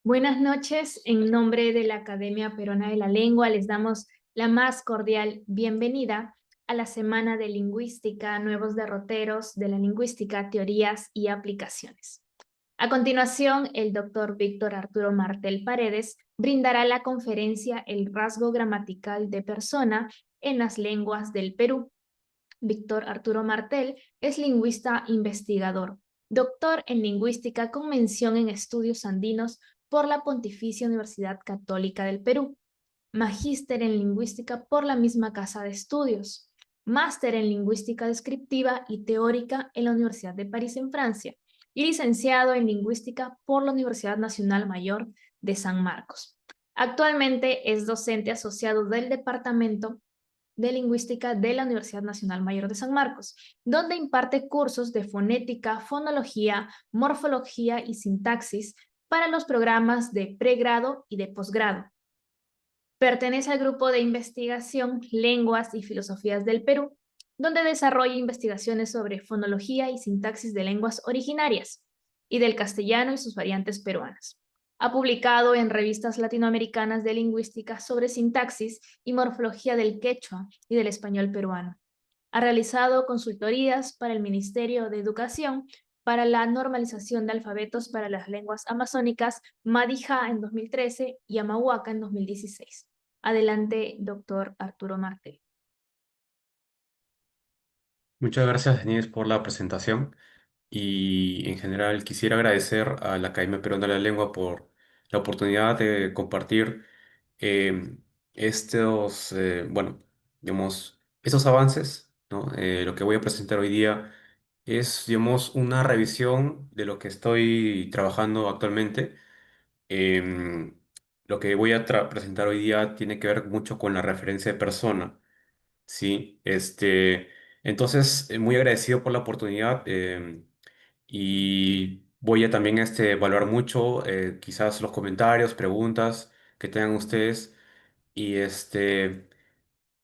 Buenas noches. En nombre de la Academia Peruana de la Lengua, les damos la más cordial bienvenida a la Semana de Lingüística, Nuevos Derroteros de la Lingüística, Teorías y Aplicaciones. A continuación, el doctor Víctor Arturo Martel Paredes brindará la conferencia El rasgo gramatical de persona en las lenguas del Perú. Víctor Arturo Martel es lingüista investigador, doctor en lingüística con mención en estudios andinos por la Pontificia Universidad Católica del Perú, magíster en lingüística por la misma casa de estudios, máster en lingüística descriptiva y teórica en la Universidad de París en Francia y licenciado en lingüística por la Universidad Nacional Mayor de San Marcos. Actualmente es docente asociado del Departamento de Lingüística de la Universidad Nacional Mayor de San Marcos, donde imparte cursos de fonética, fonología, morfología y sintaxis para los programas de pregrado y de posgrado. Pertenece al grupo de investigación Lenguas y Filosofías del Perú, donde desarrolla investigaciones sobre fonología y sintaxis de lenguas originarias y del castellano y sus variantes peruanas. Ha publicado en revistas latinoamericanas de lingüística sobre sintaxis y morfología del quechua y del español peruano. Ha realizado consultorías para el Ministerio de Educación para la normalización de alfabetos para las lenguas amazónicas, Madija en 2013 y Amahuaca en 2016. Adelante, doctor Arturo Martel. Muchas gracias, Denise, por la presentación y en general quisiera agradecer a la Academia Peruana de la Lengua por la oportunidad de compartir eh, estos avances, ¿no? Lo que voy a presentar hoy día es, digamos, una revisión de lo que estoy trabajando actualmente. Em, lo que voy a presentar hoy día tiene que ver mucho con la referencia de persona. Sí, entonces, muy agradecido por la oportunidad y voy a también evaluar mucho quizás los comentarios, preguntas que tengan ustedes y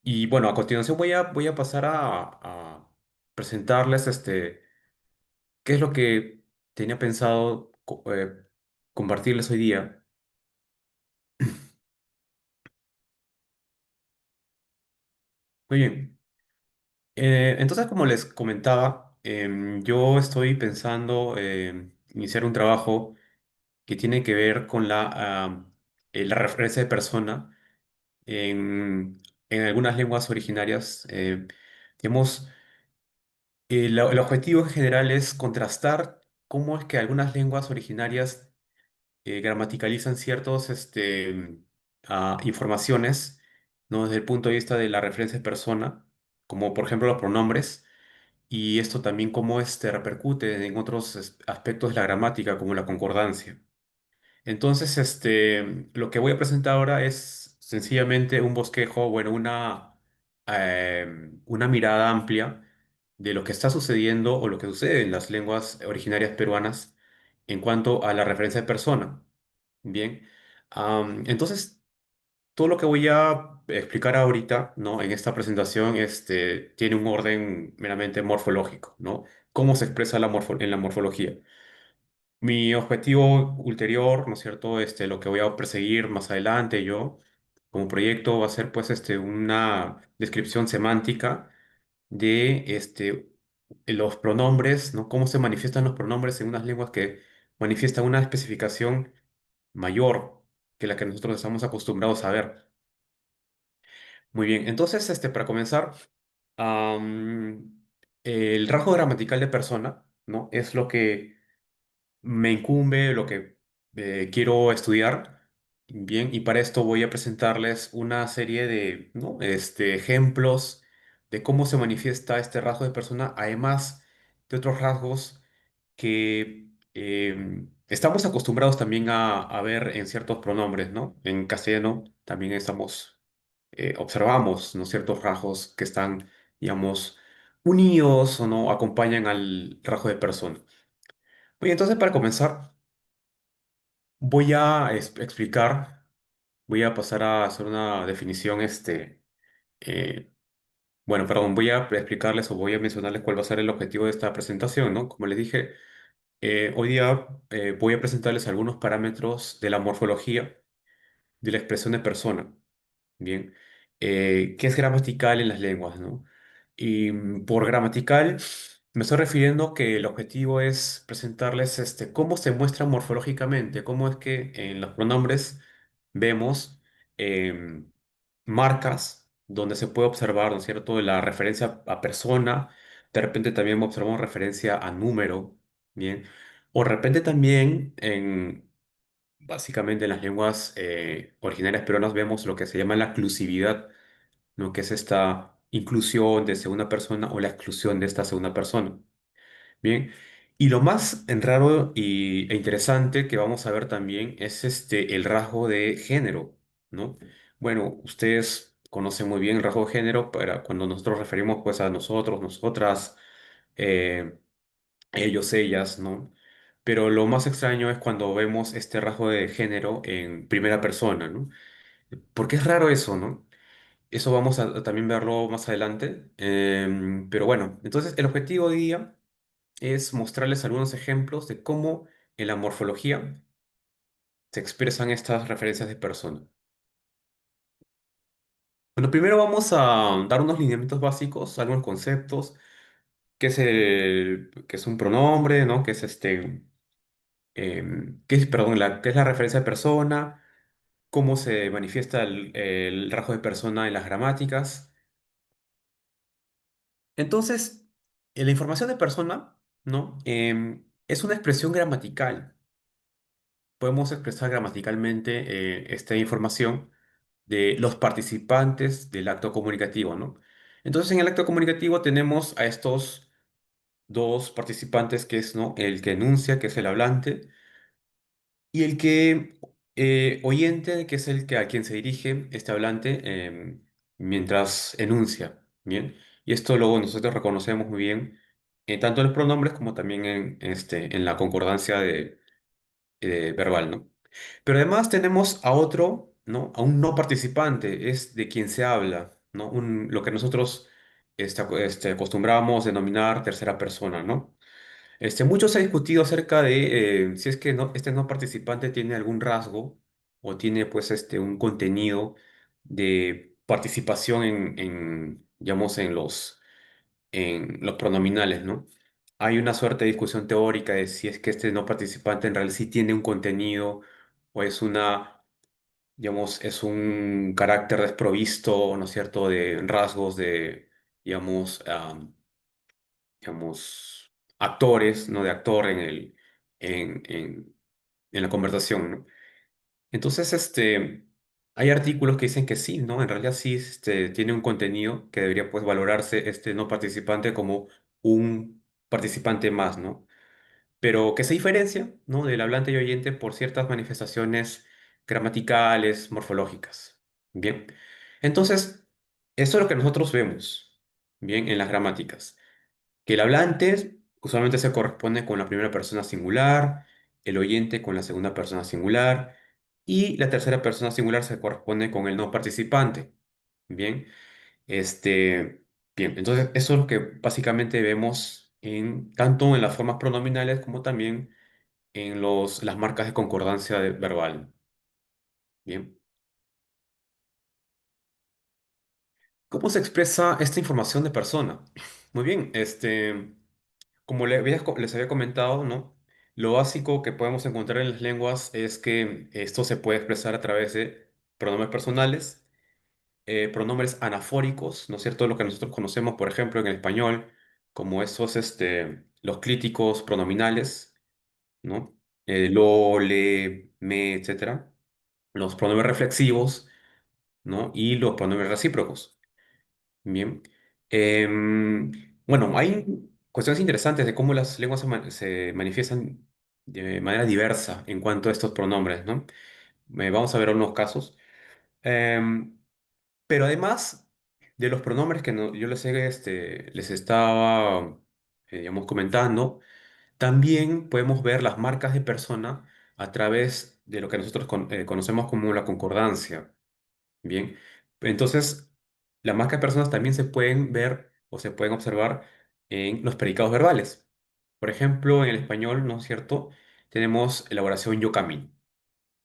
y bueno, a continuación voy a pasar a presentarles qué es lo que tenía pensado compartirles hoy día. Muy bien. Entonces, como les comentaba, yo estoy pensando iniciar un trabajo que tiene que ver con la referencia de persona en algunas lenguas originarias. Digamos, el objetivo en general es contrastar cómo es que algunas lenguas originarias gramaticalizan ciertos informaciones, ¿no? Desde el punto de vista de la referencia de persona, como por ejemplo los pronombres. Y esto también cómo repercute en otros aspectos de la gramática, como la concordancia. Entonces, lo que voy a presentar ahora es sencillamente un bosquejo, bueno, una mirada amplia de lo que está sucediendo o lo que sucede en las lenguas originarias peruanas en cuanto a la referencia de persona. Bien. Entonces, todo lo que voy a explicar ahorita, ¿no? En esta presentación, tiene un orden meramente morfológico, ¿no? Cómo se expresa en la morfología. Mi objetivo ulterior, ¿no es cierto? Lo que voy a perseguir más adelante yo, como proyecto, va a ser, pues, una descripción semántica de, los pronombres, ¿no? Cómo se manifiestan los pronombres en unas lenguas que manifiestan una especificación mayor que la que nosotros estamos acostumbrados a ver. Muy bien, entonces, para comenzar, am, el rasgo gramatical de persona, ¿no? Es lo que me incumbe, lo que quiero estudiar. Bien, y para esto voy a presentarles una serie de, ¿no? Ejemplos de cómo se manifiesta este rasgo de persona, además de otros rasgos que estamos acostumbrados también a ver en ciertos pronombres, ¿no? En castellano también observamos, ¿no? Ciertos rasgos que están, digamos, unidos o no acompañan al rasgo de persona. Oye, entonces para comenzar, voy a explicar, voy a pasar a hacer una definición, eh, bueno, perdón, voy a explicarles o voy a mencionarles cuál va a ser el objetivo de esta presentación, ¿no? Como les dije, Hoy día voy a presentarles algunos parámetros de la morfología de la expresión de persona. Bien, ¿qué es gramatical en las lenguas, no? Y por gramatical me estoy refiriendo que el objetivo es presentarles cómo se muestra morfológicamente, cómo es que en los pronombres vemos em, marcas donde se puede observar, ¿no es cierto?, la referencia a persona, de repente también observamos referencia a número, ¿bien? O de repente también básicamente en las lenguas originarias peruanas vemos lo que se llama la inclusividad, ¿no? Que es esta inclusión de segunda persona o la exclusión de esta segunda persona. Bien. Y lo más raro e interesante que vamos a ver también es el rasgo de género, ¿no? Bueno, ustedes conocen muy bien el rasgo de género para cuando nosotros referimos pues a nosotros, nosotras, eh, ellos, ellas, ¿no? Pero lo más extraño es cuando vemos este rasgo de género en primera persona, ¿no? Porque es raro eso, ¿no? Eso vamos a también verlo más adelante. Pero bueno, entonces el objetivo hoy día es mostrarles algunos ejemplos de cómo en la morfología se expresan estas referencias de persona. Bueno, primero vamos a dar unos lineamientos básicos, algunos conceptos, qué es un pronombre, ¿no? Perdón, qué es la referencia de persona, cómo se manifiesta el rasgo de persona en las gramáticas. Entonces, la información de persona, ¿no? Es una expresión gramatical. Podemos expresar gramaticalmente esta información de los participantes del acto comunicativo, ¿no? Entonces, en el acto comunicativo tenemos a estos dos participantes, que es, ¿no?, el que enuncia, que es el hablante, y el que oyente, que es el que a quien se dirige este hablante mientras enuncia, ¿bien? Y esto luego nosotros reconocemos muy bien, tanto en los pronombres como también en la concordancia verbal, ¿no? Pero además tenemos a otro, ¿no? A un no participante, es de quien se habla, ¿no? Lo que nosotros acostumbramos denominar tercera persona, ¿no? Mucho se ha discutido acerca de si es que este no participante tiene algún rasgo o tiene pues un contenido de participación digamos, en los pronominales, ¿no? Hay una suerte de discusión teórica de si es que este no participante en realidad sí tiene un contenido o es digamos, es un carácter desprovisto, ¿no es cierto?, de rasgos de, digamos, digamos, actores, ¿no? De actor en, en, en la conversación, ¿no? Entonces, hay artículos que dicen que sí, ¿no? En realidad sí, tiene un contenido que debería, pues, valorarse este no participante como un participante más, ¿no? Pero que se diferencia, ¿no?, del hablante y oyente por ciertas manifestaciones gramaticales, morfológicas. Bien. Entonces, eso es lo que nosotros vemos, bien, en las gramáticas. Que el hablante usualmente se corresponde con la primera persona singular, el oyente con la segunda persona singular y la tercera persona singular se corresponde con el no participante. Bien, bien, entonces eso es lo que básicamente vemos tanto en las formas pronominales como también en las marcas de concordancia verbal. Bien, ¿cómo se expresa esta información de persona? Muy bien, como les había comentado, ¿no? Lo básico que podemos encontrar en las lenguas es que esto se puede expresar a través de pronombres personales, pronombres anafóricos, ¿no es cierto? Lo que nosotros conocemos, por ejemplo, en el español, como los clíticos pronominales, ¿no? Lo, le, me, etcétera. Los pronombres reflexivos, ¿no? Y los pronombres recíprocos. Bien. Em, bueno, hay cuestiones interesantes de cómo las lenguas se manifiestan de manera diversa en cuanto a estos pronombres, ¿no? Vamos a ver unos casos. Em, pero además de los pronombres que yo les estaba, digamos, comentando, también podemos ver las marcas de persona a través de lo que nosotros conocemos como la concordancia. Bien, entonces las marcas de personas también se pueden ver o se pueden observar en los predicados verbales. Por ejemplo, en el español, ¿no es cierto? Tenemos la oración yo camino.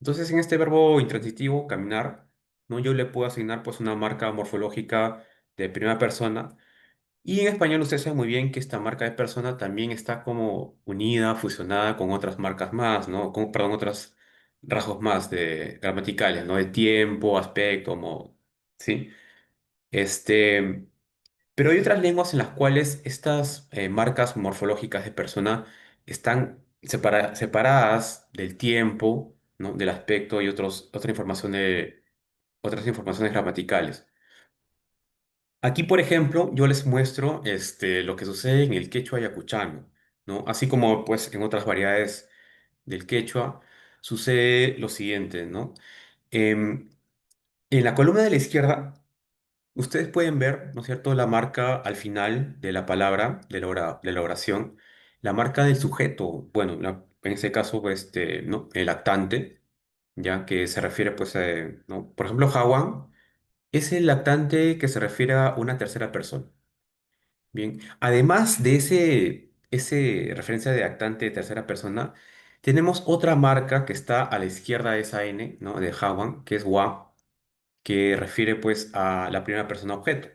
Entonces, en este verbo intransitivo, caminar, ¿no? Yo le puedo asignar pues una marca morfológica de primera persona. Y en español usted sabe muy bien que esta marca de persona también está como unida, fusionada con otras marcas más, ¿no? Con, perdón, otros rasgos más de gramaticales, ¿no? De tiempo, aspecto, modo, ¿sí? Este, pero hay otras lenguas en las cuales estas marcas morfológicas de persona están separadas del tiempo, ¿no? Del aspecto y otra información otras informaciones gramaticales. Aquí, por ejemplo, yo les muestro lo que sucede en el quechua ayacuchano, ¿no? Así como pues en otras variedades del quechua sucede lo siguiente, ¿no? Em, en la columna de la izquierda, ustedes pueden ver, ¿no es cierto?, la marca al final de la palabra, de la oración, la marca del sujeto, bueno, en este caso, pues, ¿no? El lactante, ya que se refiere, pues, ¿no? Por ejemplo, Jawan es el lactante que se refiere a una tercera persona. Bien, además de ese referencia de actante de tercera persona, tenemos otra marca que está a la izquierda de esa N, ¿no? De Jawan, que es wa, que refiere pues a la primera persona objeto.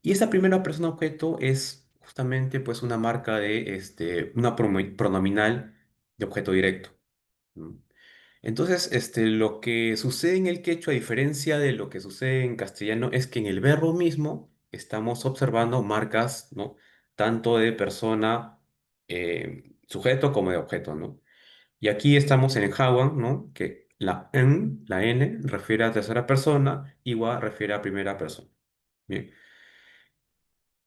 Y esa primera persona objeto es justamente pues una marca de una pronominal de objeto directo. ¿No? Entonces, lo que sucede en el quechua, a diferencia de lo que sucede en castellano, es que en el verbo mismo estamos observando marcas, ¿no? Tanto de persona, sujeto como de objeto, ¿no? Y aquí estamos en el Jawan, ¿no? Que la N, refiere a tercera persona, igual refiere a primera persona. Bien.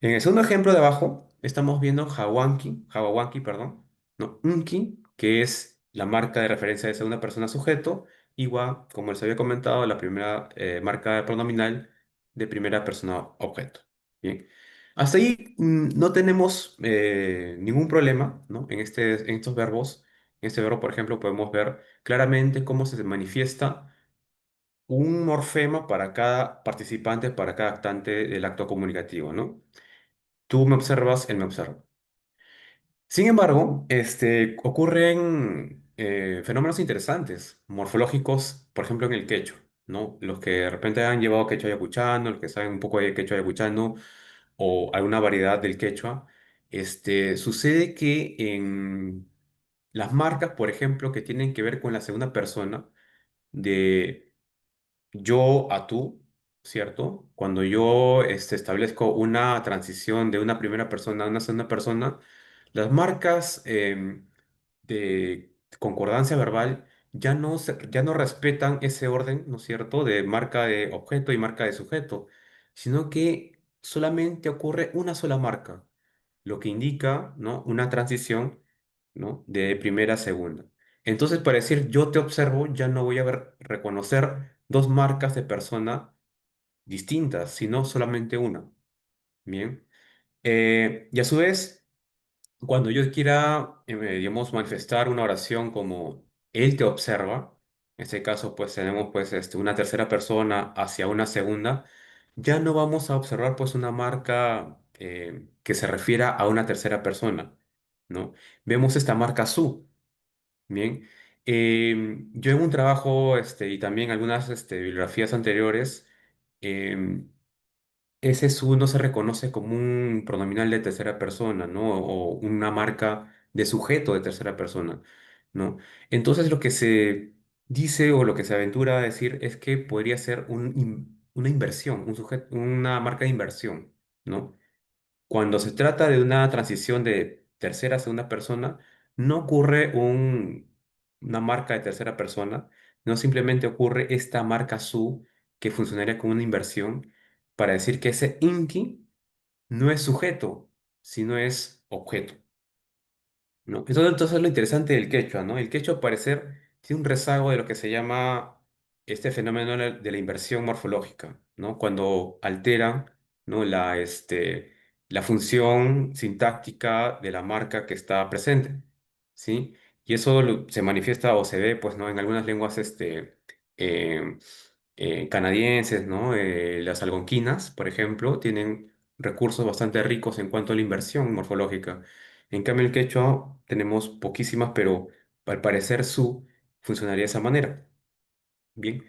En el segundo ejemplo de abajo, estamos viendo Hawawanki, perdón, no, Unki, que es la marca de referencia de segunda persona sujeto, igual, como les había comentado, la primera marca pronominal de primera persona objeto. Bien. Hasta ahí no tenemos ningún problema, ¿no? En estos verbos. En este verbo, por ejemplo, podemos ver claramente cómo se manifiesta un morfema para cada participante, para cada actante del acto comunicativo, ¿no? Tú me observas, él me observa. Sin embargo, ocurren fenómenos interesantes, morfológicos, por ejemplo, en el quechua, ¿no? Los que de repente han llevado quechua ayacuchano, los que saben un poco de quechua ayacuchano o alguna variedad del quechua, sucede que en las marcas, por ejemplo, que tienen que ver con la segunda persona, de yo a tú, ¿cierto? Cuando yo establezco una transición de una primera persona a una segunda persona, las marcas de concordancia verbal ya no respetan ese orden, ¿no es cierto?, de marca de objeto y marca de sujeto, sino que solamente ocurre una sola marca, lo que indica, ¿no?, una transición, ¿no?, de primera a segunda. Entonces, para decir yo te observo, ya no voy a reconocer dos marcas de persona distintas, sino solamente una. Bien. Y a su vez, cuando yo quiera, digamos, manifestar una oración como Él te observa, en este caso, pues tenemos pues una tercera persona hacia una segunda, ya no vamos a observar pues una marca que se refiera a una tercera persona, ¿no? Vemos esta marca su. Bien. Yo en un trabajo y también algunas bibliografías anteriores, em, ese su no se reconoce como un pronominal de tercera persona, ¿no? O una marca de sujeto de tercera persona, ¿no? Entonces lo que se dice o lo que se aventura a decir es que podría ser una inversión, una marca de inversión, ¿no? Cuando se trata de una transición de tercera a segunda persona, no ocurre una marca de tercera persona, no simplemente ocurre esta marca su que funcionaría como una inversión para decir que ese inti no es sujeto, sino es objeto. ¿No? Entonces, lo interesante del quechua, ¿no? El quechua, al parecer, tiene un rezago de lo que se llama este fenómeno de la inversión morfológica, ¿no? Cuando alteran, ¿no? La función sintáctica de la marca que está presente, ¿sí? Y eso se manifiesta o se ve, pues, ¿no? En algunas lenguas, eh, canadienses, ¿no? Las algonquinas, por ejemplo, tienen recursos bastante ricos en cuanto a la inversión morfológica. En cambio, el quechua tenemos poquísimas, pero al parecer su funcionaría de esa manera. Bien.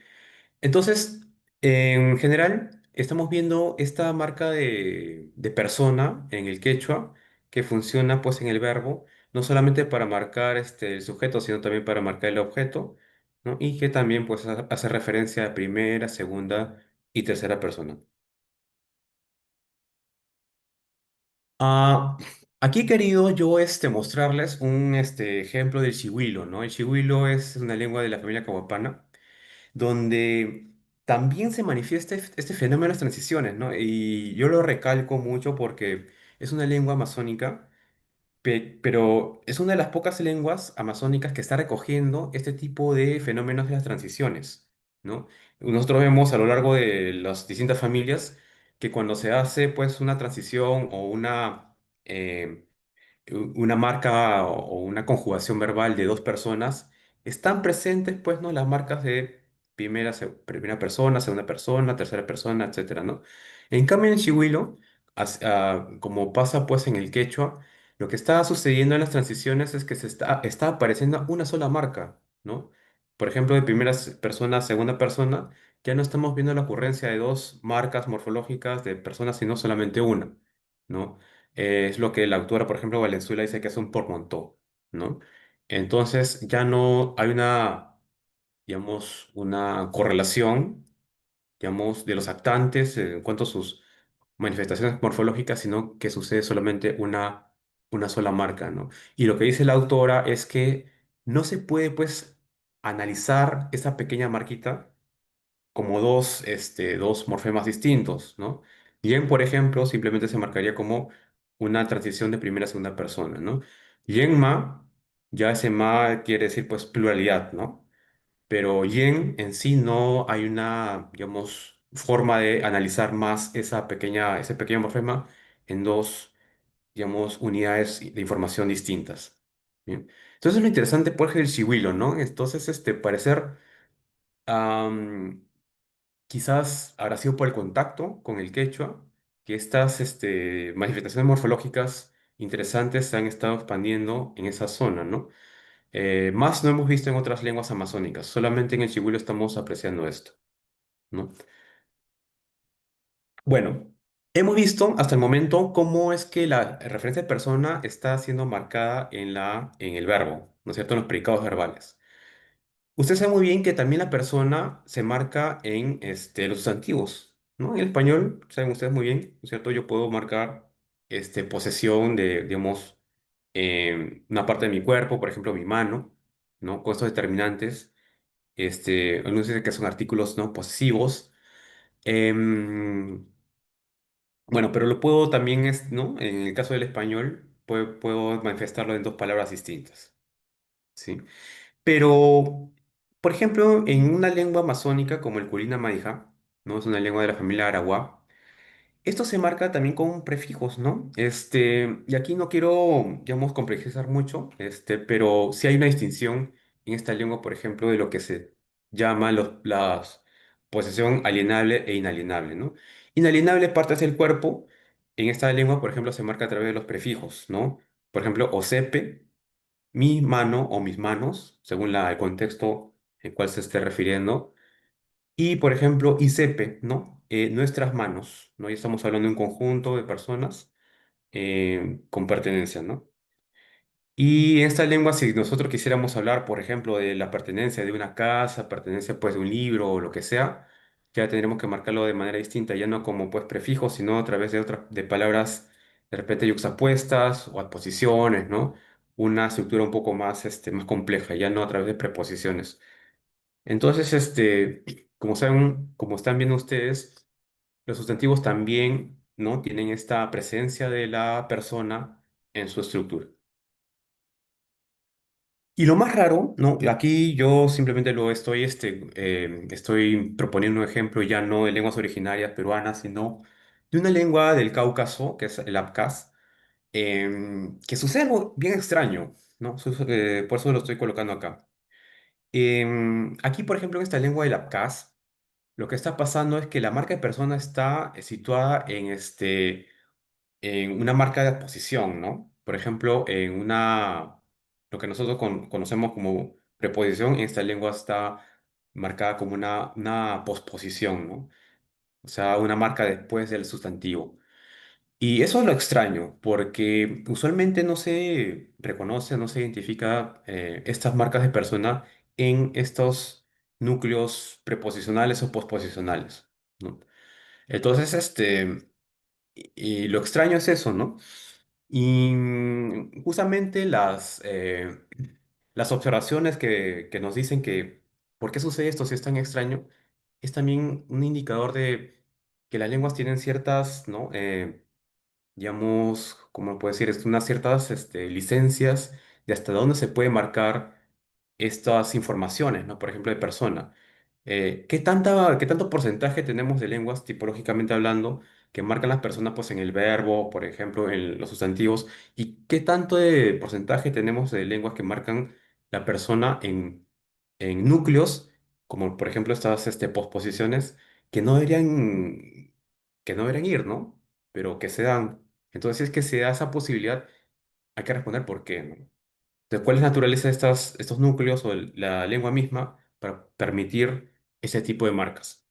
Entonces, en general, estamos viendo esta marca de persona en el quechua que funciona pues en el verbo, no solamente para marcar el sujeto, sino también para marcar el objeto, ¿no? Y que también pues hace referencia a primera, segunda y tercera persona. Ah, aquí he querido yo mostrarles un ejemplo del chihuilo, ¿no? El chihuilo es una lengua de la familia cahuapana donde también se manifiesta este fenómeno de las transiciones, ¿no? Y yo lo recalco mucho porque es una lengua amazónica, pero es una de las pocas lenguas amazónicas que está recogiendo este tipo de fenómenos de las transiciones, ¿no? Nosotros vemos a lo largo de las distintas familias que cuando se hace pues una transición o una marca o una conjugación verbal de dos personas, están presentes, pues, ¿no? Las marcas de primera persona, segunda persona, tercera persona, etcétera, ¿no? En cambio, en Chihuilo, como pasa, pues, en el quechua, lo que está sucediendo en las transiciones es que está apareciendo una sola marca, ¿no? Por ejemplo, de persona a segunda persona, ya no estamos viendo la ocurrencia de dos marcas morfológicas de personas, sino solamente una, ¿no? Es lo que la autora, por ejemplo, Valenzuela dice que es un portmanteau, ¿no? Entonces ya no hay digamos, una correlación, digamos, de los actantes en cuanto a sus manifestaciones morfológicas, sino que sucede solamente una sola marca, ¿no? Y lo que dice la autora es que no se puede, pues, analizar esa pequeña marquita como dos morfemas distintos, ¿no? Yen, por ejemplo, simplemente se marcaría como una transición de primera a segunda persona, ¿no? Yenma, ya ese ma quiere decir pues pluralidad, ¿no? Pero yen en sí no hay una, digamos, forma de analizar más ese pequeño morfema en dos, digamos, unidades de información distintas. ¿Bien? Entonces lo interesante, por ejemplo, el shihuilo, ¿no? Entonces, parecer... Quizás habrá sido por el contacto con el quechua que estas manifestaciones morfológicas interesantes se han estado expandiendo en esa zona, ¿no? Más no hemos visto en otras lenguas amazónicas, solamente en el Chigüilo estamos apreciando esto, ¿no? Bueno, hemos visto hasta el momento cómo es que la referencia de persona está siendo marcada en el verbo, ¿no es cierto? En los predicados verbales. Usted sabe muy bien que también la persona se marca en los sustantivos, ¿no? En el español, saben ustedes muy bien, ¿no es cierto? Yo puedo marcar posesión de, digamos, una parte de mi cuerpo, por ejemplo, mi mano, ¿no? Con estos determinantes, algunos dicen que son artículos no posesivos. Em, bueno, pero lo puedo también, ¿no? En el caso del español, puedo manifestarlo en dos palabras distintas, ¿sí? Pero, por ejemplo, en una lengua amazónica como el Kurina Maija, ¿no? Es una lengua de la familia Arawá. Esto se marca también con prefijos, ¿no? Y aquí no quiero, digamos, complejizar mucho, pero sí hay una distinción en esta lengua, por ejemplo, de lo que se llama las posesión alienable e inalienable, ¿no? Inalienable partes del cuerpo, en esta lengua, por ejemplo, se marca a través de los prefijos, ¿no? Por ejemplo, osepe mi mano o mis manos, según el contexto en cual se esté refiriendo. Y, por ejemplo, ICEPE, ¿no? Nuestras manos, ¿no? Ya estamos hablando de un conjunto de personas con pertenencia, ¿no? Y en esta lengua, si nosotros quisiéramos hablar, por ejemplo, de la pertenencia de una casa, pertenencia, pues, de un libro o lo que sea, ya tendremos que marcarlo de manera distinta, ya no como, pues, prefijos, sino a través de palabras, de repente, yuxtapuestas o adposiciones, ¿no? Una estructura un poco más, más compleja, ya no a través de preposiciones. Entonces, como saben, como están viendo ustedes, los sustantivos también, ¿no? Tienen esta presencia de la persona en su estructura. Y lo más raro, ¿no? Aquí yo simplemente estoy proponiendo un ejemplo ya no de lenguas originarias peruanas, sino de una lengua del Cáucaso, que es el Abkhaz, que sucede algo bien extraño, ¿no? Por eso lo estoy colocando acá. Aquí, por ejemplo, en esta lengua del Abkhaz, lo que está pasando es que la marca de persona está situada en una marca de posición, ¿no? Por ejemplo, lo que nosotros conocemos como preposición, en esta lengua está marcada como una posposición, ¿no? O sea, una marca después del sustantivo. Y eso es lo extraño, porque usualmente no se reconoce, no se identifica estas marcas de persona en estos núcleos preposicionales o posposicionales, ¿no? Entonces, y lo extraño es eso, ¿no? Y justamente las observaciones que nos dicen que por qué sucede esto si es tan extraño, es también un indicador de que las lenguas tienen ciertas, ¿no? Digamos, ¿cómo puedo decir? Unas ciertas licencias de hasta dónde se puede marcar estas informaciones, ¿no? Por ejemplo, de persona. Qué tanto porcentaje tenemos de lenguas, tipológicamente hablando, que marcan las personas pues, en el verbo, por ejemplo, en los sustantivos? ¿Y qué tanto de porcentaje tenemos de lenguas que marcan la persona en núcleos, como por ejemplo estas posposiciones, que no deberían, que no deberían ir, ¿no? Pero que se dan. Entonces, si es que se da esa posibilidad, hay que responder por qué, ¿no? Entonces, ¿cuál es la naturaleza de estos núcleos o la lengua misma para permitir ese tipo de marcas?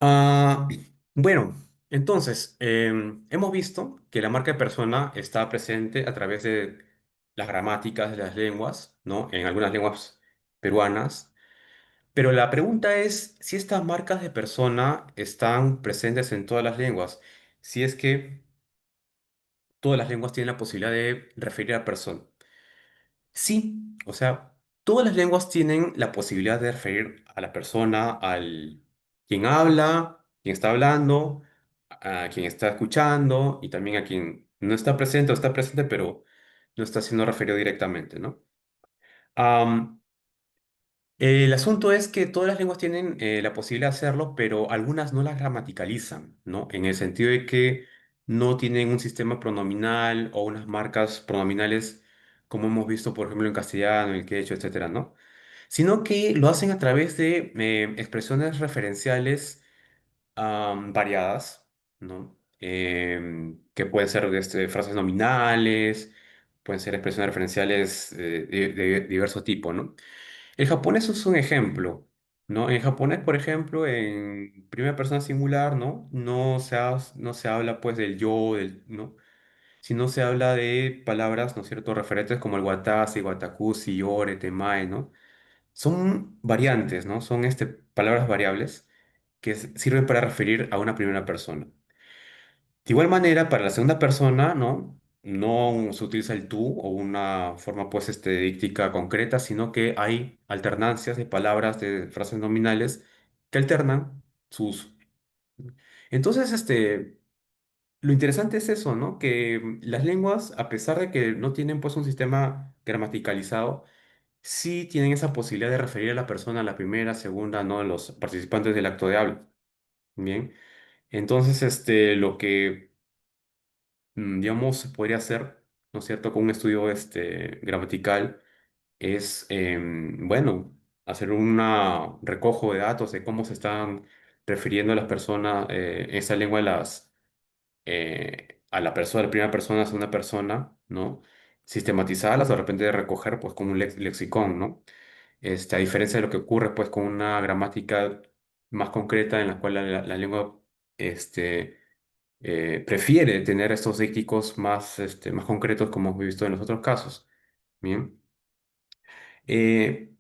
Ah, bueno, entonces, hemos visto que la marca de persona está presente a través de las gramáticas de las lenguas, ¿no? En algunas lenguas peruanas. Pero la pregunta es si estas marcas de persona están presentes en todas las lenguas. Si es que todas las lenguas tienen la posibilidad de referir a persona. Sí, o sea, todas las lenguas tienen la posibilidad de referir a la persona, al quien habla, quien está hablando, a quien está escuchando y también a quien no está presente o está presente, pero no está siendo referido directamente, ¿no? El asunto es que todas las lenguas tienen la posibilidad de hacerlo, pero algunas no las gramaticalizan, ¿no? En el sentido de que no tienen un sistema pronominal o unas marcas pronominales como hemos visto, por ejemplo, en castellano, en el quechua, etcétera, ¿no? Sino que lo hacen a través de expresiones referenciales variadas, ¿no? Que pueden ser frases nominales, pueden ser expresiones referenciales de diverso tipo, ¿no? El japonés es un ejemplo, ¿no? En japonés, por ejemplo, en primera persona singular, ¿no? No se habla pues del yo, ¿no? Sino se habla de palabras, ¿no es cierto?, referentes como el watashi, watakushi, yore, temae, ¿no? Son variantes, ¿no? Son palabras variables que sirven para referir a una primera persona. De igual manera, para la segunda persona, ¿no? No se utiliza el tú o una forma, pues, díctica concreta, sino que hay alternancias de palabras, de frases nominales que alternan su uso. Entonces, lo interesante es eso, ¿no? Que las lenguas, a pesar de que no tienen, pues, un sistema gramaticalizado, sí tienen esa posibilidad de referir a la persona a la primera, segunda, ¿no? Los participantes del acto de habla. Bien. Entonces, lo que digamos, se podría hacer, ¿no es cierto?, con un estudio gramatical, es, bueno, hacer un recojo de datos de cómo se están refiriendo las personas, esa lengua a la persona, a la primera persona, a una persona, ¿no? Sistematizarlas, de repente de recoger, pues, como un lexicón, ¿no? A diferencia de lo que ocurre, pues, con una gramática más concreta en la cual la lengua, este prefiere tener estos dícticos más concretos como hemos visto en los otros casos. Bien. Eh,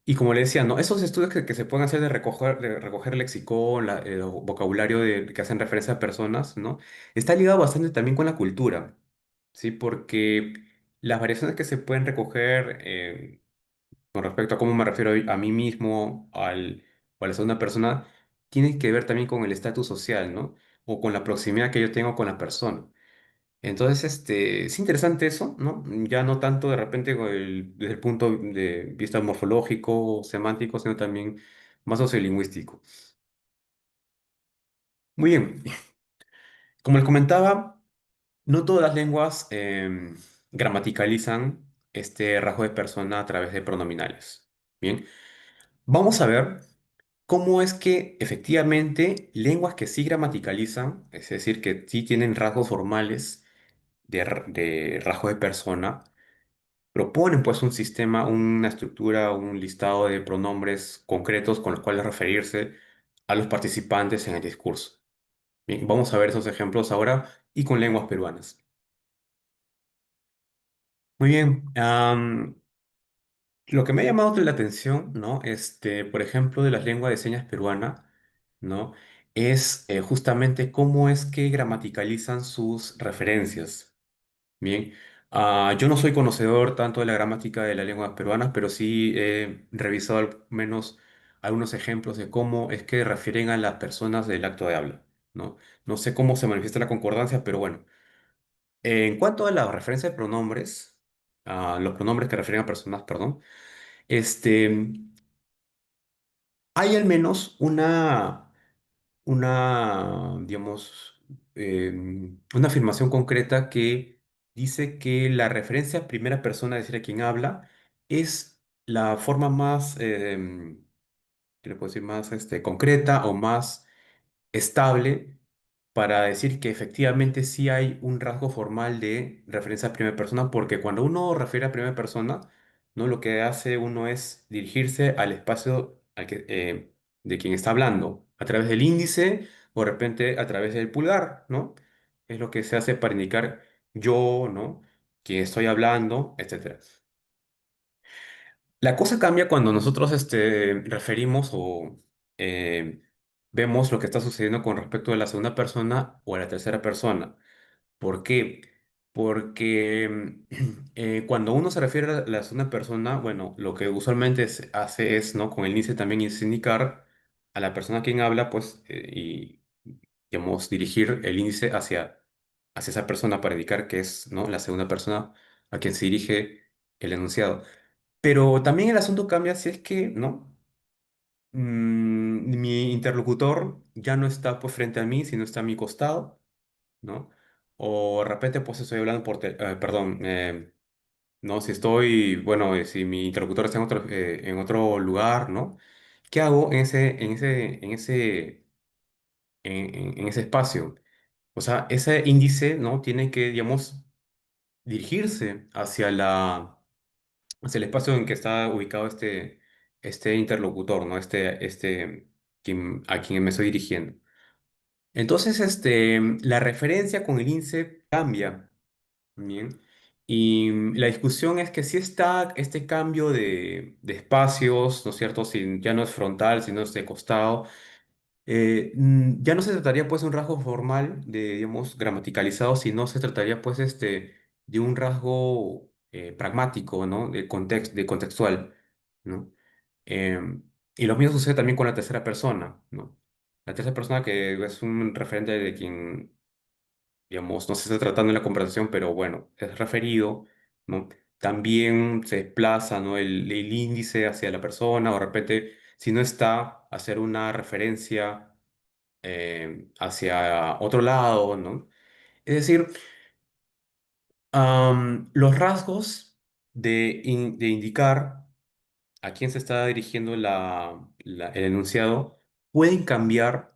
y como le decía, ¿no? Esos estudios que se pueden hacer de recoger lexicón, vocabulario que hacen referencia a personas, ¿no? Está ligado bastante también con la cultura, ¿sí? Porque las variaciones que se pueden recoger con respecto a cómo me refiero a mí mismo, o a la segunda persona, tienen que ver también con el estatus social, ¿no? O con la proximidad que yo tengo con la persona. Entonces, es interesante eso, ¿no? Ya no tanto de repente desde el punto de vista morfológico, semántico, sino también más sociolingüístico. Muy bien, como les comentaba, no todas las lenguas gramaticalizan este rasgo de persona a través de pronominales. Bien, vamos a ver cómo es que efectivamente lenguas que sí gramaticalizan, es decir, que sí tienen rasgos formales, de rasgos de persona, proponen pues un sistema, una estructura, un listado de pronombres concretos con los cuales referirse a los participantes en el discurso. Bien, vamos a ver esos ejemplos ahora y con lenguas peruanas. Muy bien. Lo que me ha llamado la atención, ¿no? Por ejemplo, de las lenguas de señas peruana, ¿no? Es justamente cómo es que gramaticalizan sus referencias. Bien. Yo no soy conocedor tanto de la gramática de las lenguas peruanas, pero sí he revisado al menos algunos ejemplos de cómo es que refieren a las personas del acto de habla, ¿no? No sé cómo se manifiesta la concordancia, pero bueno. En cuanto a la referencia de pronombres, los pronombres que refieren a personas, perdón, este, hay al menos digamos, una afirmación concreta que dice que la referencia a primera persona, es decir, a quien habla, es la forma más, ¿qué le puedo decir? Más concreta o más estable para decir que efectivamente sí hay un rasgo formal de referencia a primera persona, porque cuando uno refiere a primera persona, ¿no? Lo que hace uno es dirigirse al espacio de quien está hablando, a través del índice o de repente a través del pulgar, ¿no? Es lo que se hace para indicar yo, ¿no? Quién estoy hablando, etcétera. La cosa cambia cuando nosotros referimos o eh, vemos lo que está sucediendo con respecto a la segunda persona o a la tercera persona. ¿Por qué? Porque cuando uno se refiere a la segunda persona, bueno, lo que usualmente se hace es, ¿no? Con el índice también es indicar a la persona a quien habla, pues, y, digamos, dirigir el índice hacia esa persona para indicar que es, ¿no? La segunda persona a quien se dirige el enunciado. Pero también el asunto cambia si es que, ¿no? Mi interlocutor ya no está pues frente a mí, sino está a mi costado, ¿no? O de repente pues estoy hablando perdón, ¿no? Si estoy, bueno, si mi interlocutor está en otro lugar, ¿no? ¿Qué hago en ese espacio? O sea, ese índice, ¿no? Tiene que, digamos, dirigirse hacia el espacio en que está ubicado este interlocutor, ¿no? A quien me estoy dirigiendo. Entonces, la referencia con el índice cambia, ¿bien? Y la discusión es que si está este cambio de espacios, ¿no es cierto? Si ya no es frontal, sino es de costado, ya no se trataría pues de un rasgo formal, digamos, gramaticalizado, sino se trataría pues de un rasgo pragmático, ¿no? De contextual, ¿no? Em, y lo mismo sucede también con la tercera persona, ¿no? La tercera persona que es un referente de quien, digamos, no se está tratando en la conversación, pero bueno, es referido, ¿no? También se desplaza, ¿no? El índice hacia la persona, o de repente, si no está, hacer una referencia hacia otro lado, ¿no? Es decir, los rasgos de indicar a quién se está dirigiendo el enunciado pueden cambiar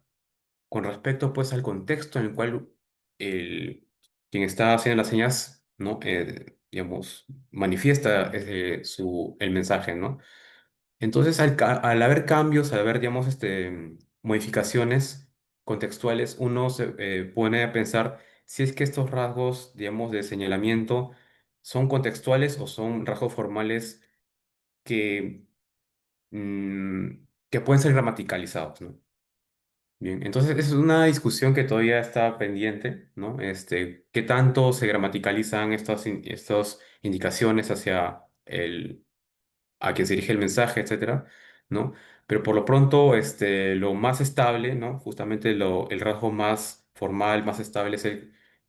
con respecto, pues, al contexto en el cual quien está haciendo las señas, ¿no? Digamos, manifiesta el mensaje, ¿no? Entonces, al haber cambios, al haber, digamos, modificaciones contextuales, uno se pone a pensar si es que estos rasgos, digamos, de señalamiento son contextuales o son rasgos formales que, mm, que pueden ser gramaticalizados, ¿no? Bien, entonces esa es una discusión que todavía está pendiente, ¿no? ¿Qué tanto se gramaticalizan estas indicaciones hacia a quien se dirige el mensaje, etcétera, ¿no? Pero por lo pronto, lo más estable, ¿no? Justamente el rasgo más formal, más estable es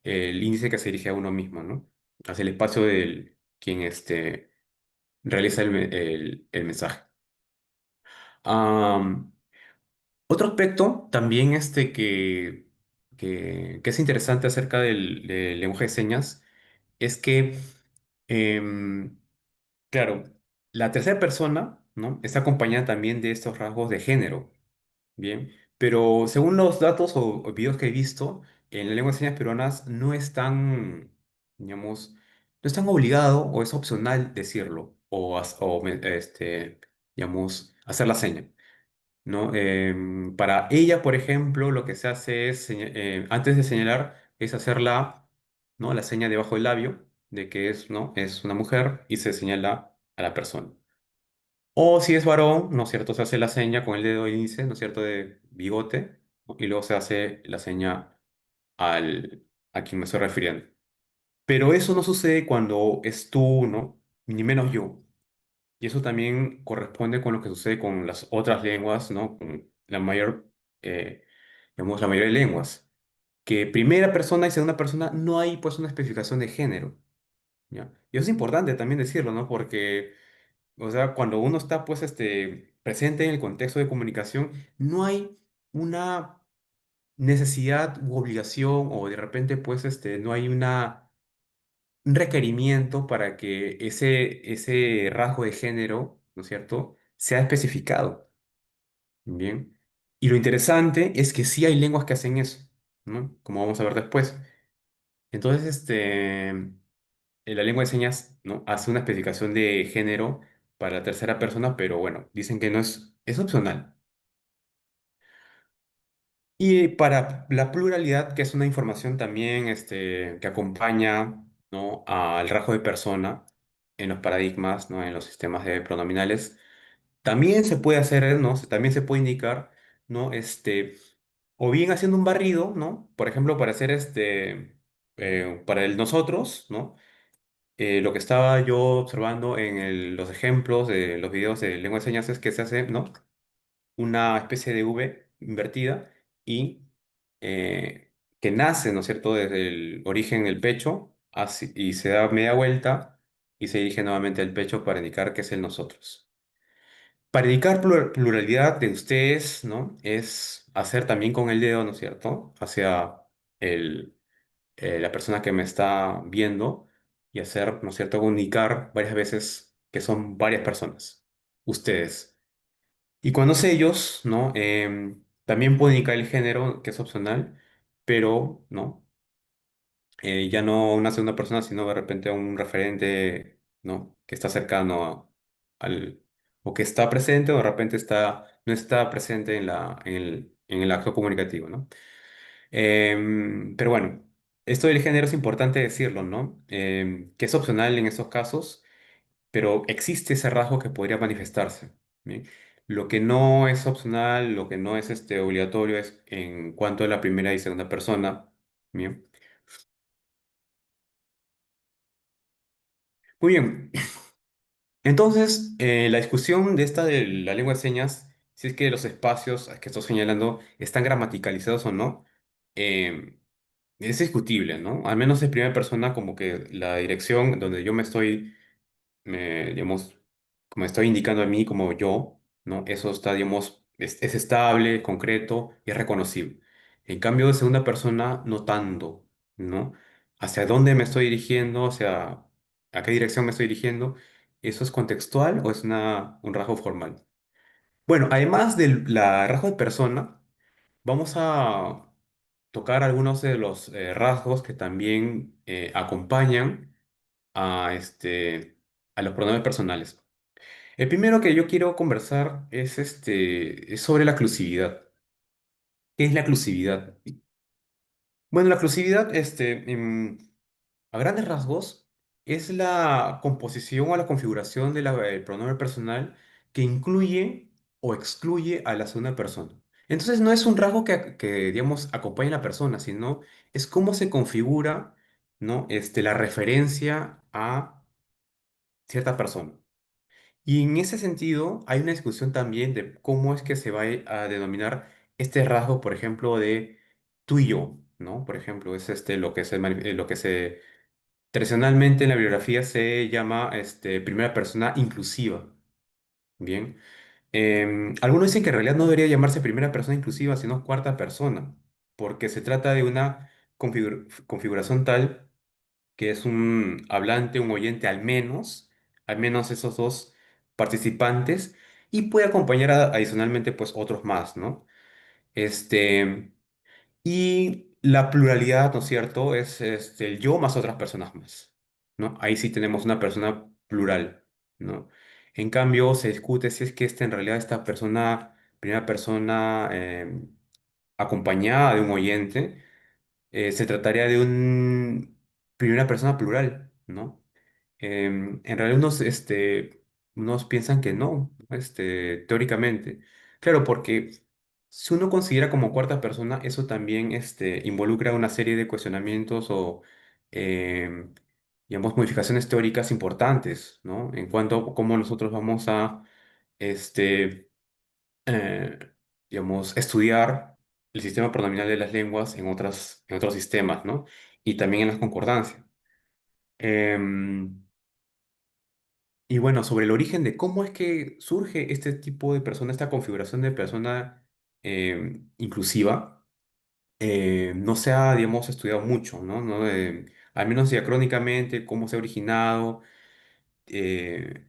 el índice que se dirige a uno mismo, ¿no? Hacia el espacio del quien, realiza el mensaje. Am, Otro aspecto también que es interesante acerca del lenguaje de señas es que, em, claro, la tercera persona, ¿no? Está acompañada también de estos rasgos de género, ¿bien? Pero según los datos o videos que he visto, en la lengua de señas peruanas no es tan, digamos, no están obligado o es opcional decirlo o, digamos, hacer la seña, ¿no? Para ella, por ejemplo, lo que se hace es, antes de señalar, es hacer ¿no? La seña debajo del labio de que es, ¿no? Es una mujer y se señala a la persona. O si es varón, ¿no es cierto? Se hace la seña con el dedo índice, ¿no es cierto? De bigote, ¿no? Y luego se hace la seña a quien me estoy refiriendo. Pero eso no sucede cuando es tú, ¿no? Ni menos yo. Y eso también corresponde con lo que sucede con las otras lenguas, ¿no? Con eh, digamos, la mayoría de lenguas. Que primera persona y segunda persona no hay pues una especificación de género, ¿ya? Y eso es importante también decirlo, ¿no? Porque, o sea, cuando uno está pues presente en el contexto de comunicación, no hay una necesidad u obligación o de repente pues no hay un requerimiento para que ese rasgo de género, ¿no es cierto?, sea especificado. Bien. Y lo interesante es que sí hay lenguas que hacen eso, ¿no? Como vamos a ver después. Entonces, la lengua de señas, ¿no? Hace una especificación de género para la tercera persona, pero bueno, dicen que no es opcional. Y para la pluralidad, que es una información también que acompaña, ¿no? Al rasgo de persona en los paradigmas, ¿no? En los sistemas de pronominales, también se puede hacer, ¿no? También se puede indicar, ¿no? O bien haciendo un barrido, ¿no? Por ejemplo, para hacer para el nosotros, ¿no? Lo que estaba yo observando en los ejemplos de los videos de lengua de señas es que se hace, ¿no? Una especie de V invertida y que nace, ¿no es cierto?, desde el origen del pecho y se da media vuelta y se dirige nuevamente al pecho para indicar que es el nosotros. Para indicar pluralidad de ustedes, ¿no? Es hacer también con el dedo, ¿no es cierto?, hacia la persona que me está viendo y hacer, ¿no es cierto?, indicar varias veces que son varias personas, ustedes. Y cuando es ellos, ¿no? También pueden indicar el género, que es opcional, pero, ¿no? Ya no una segunda persona, sino de repente un referente, ¿no? Que está cercano al, o que está presente, o de repente no está presente en el acto comunicativo, ¿no? Pero bueno, esto del género es importante decirlo, ¿no? Que es opcional en esos casos, pero existe ese rasgo que podría manifestarse. ¿Bien? Lo que no es opcional, lo que no es obligatorio es en cuanto a la primera y segunda persona. ¿Bien? Muy bien. Entonces, la discusión de esta de la lengua de señas, si es que los espacios que estoy señalando están gramaticalizados o no, eh, es discutible, ¿no? Al menos en primera persona, como que la dirección donde yo digamos, como estoy indicando a mí como yo, ¿no? Eso está, digamos, es estable, concreto y es reconocible. En cambio, de segunda persona, no tanto, ¿no? ¿Hacia dónde me estoy dirigiendo? ¿A qué dirección me estoy dirigiendo? ¿Eso es contextual o es un rasgo formal? Bueno, además del rasgo de persona, vamos a tocar algunos de los rasgos que también acompañan a los pronombres personales. El primero que yo quiero conversar es sobre la exclusividad. ¿Qué es la exclusividad? Bueno, la exclusividad, a grandes rasgos, es la composición o la configuración del pronombre personal que incluye o excluye a la segunda persona. Entonces, no es un rasgo digamos, acompaña a la persona, sino es cómo se configura, ¿no? La referencia a cierta persona. Y en ese sentido, hay una discusión también de cómo es que se va a denominar este rasgo, por ejemplo, de tú y yo, ¿no? Por ejemplo, es lo que se tradicionalmente en la bibliografía se llama primera persona inclusiva. Bien. Algunos dicen que en realidad no debería llamarse primera persona inclusiva, sino cuarta persona, porque se trata de una configuración tal que es un hablante, un oyente al menos esos dos participantes, y puede acompañar adicionalmente pues otros más, ¿no? Este, La pluralidad, ¿no es cierto? Es el yo más otras personas más, ¿no? Ahí sí tenemos una persona plural, ¿no? En cambio, se discute si es que en realidad esta persona, primera persona acompañada de un oyente, se trataría de un primera persona plural, ¿no? En realidad unos piensan que no, teóricamente. Claro, porque si uno considera como cuarta persona, eso también involucra una serie de cuestionamientos o, em, digamos, modificaciones teóricas importantes, ¿no? En cuanto a cómo nosotros vamos a, este, eh, digamos, estudiar el sistema pronominal de las lenguas en otros sistemas, ¿no? Y también en las concordancias. Em, y bueno, sobre el origen de cómo es que surge este tipo de persona, esta configuración de persona inclusiva, no se ha, digamos, estudiado mucho, ¿no? Al menos diacrónicamente, cómo se ha originado, eh,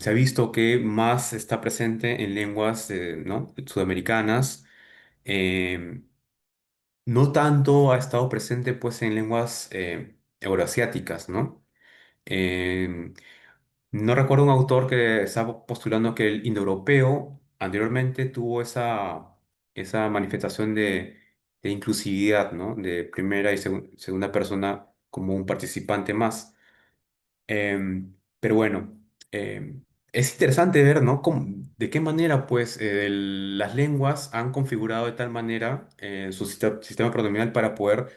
se ha visto que más está presente en lenguas, ¿no? Sudamericanas, em, no tanto ha estado presente, pues, en lenguas euroasiáticas, ¿no? Em, no recuerdo un autor que estaba postulando que el indoeuropeo anteriormente tuvo esa manifestación de inclusividad, ¿no? De primera y segunda persona como un participante más. Pero bueno, es interesante ver, ¿no? De qué manera, pues, las lenguas han configurado de tal manera su sistema pronominal para poder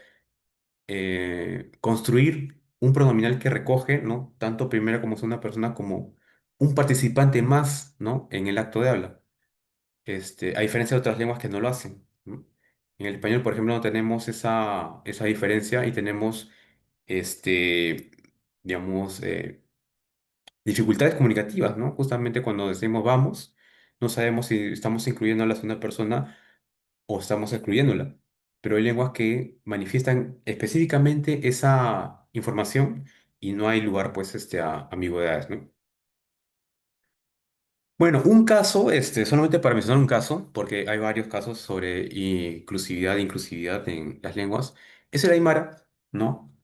construir un pronominal que recoge, ¿no? Tanto primera como segunda persona como un participante más, ¿no? En el acto de habla. A diferencia de otras lenguas que no lo hacen, ¿no? En el español, por ejemplo, no tenemos esa diferencia y tenemos, este, digamos, dificultades comunicativas, ¿no? Justamente cuando decimos vamos, no sabemos si estamos incluyendo a la segunda persona o estamos excluyéndola. Pero hay lenguas que manifiestan específicamente esa información y no hay lugar, pues, a ambigüedades, ¿no? Bueno, un caso, solamente para mencionar un caso, porque hay varios casos sobre inclusividad e inclusividad en las lenguas, es el Aymara, ¿no?